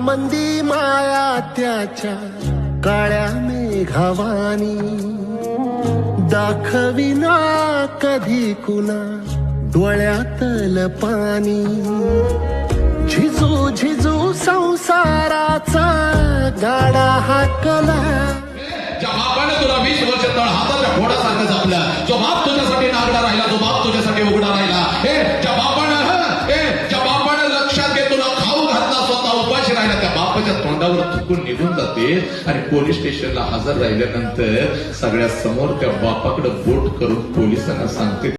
मंदी माया त्याच्या काळ्या मेघावानी, दाखविना कधी कुणा डोळ्यातल पाणी. झिजू झिजू संसाराचा गाडा हाकला. ज्या बापाने तुला 20 वर्ष तळ हाताच्या घोड्यासारखं जपला, जो बाप तुझ्यासाठी नागडा राहिला, जो बाप तुझ्यासाठी उघडा राहिला, ज्या बापानं लक्षात घे तुला खाऊ घातला, स्वतः उपाशी राहिला, त्या बापाच्या तोंडावर थुकून निघून जाते आणि पोलीस स्टेशनला हजर राहिल्यानंतर सगळ्या समोर त्या बापाकडे बोट करून पोलिसांना सांगते,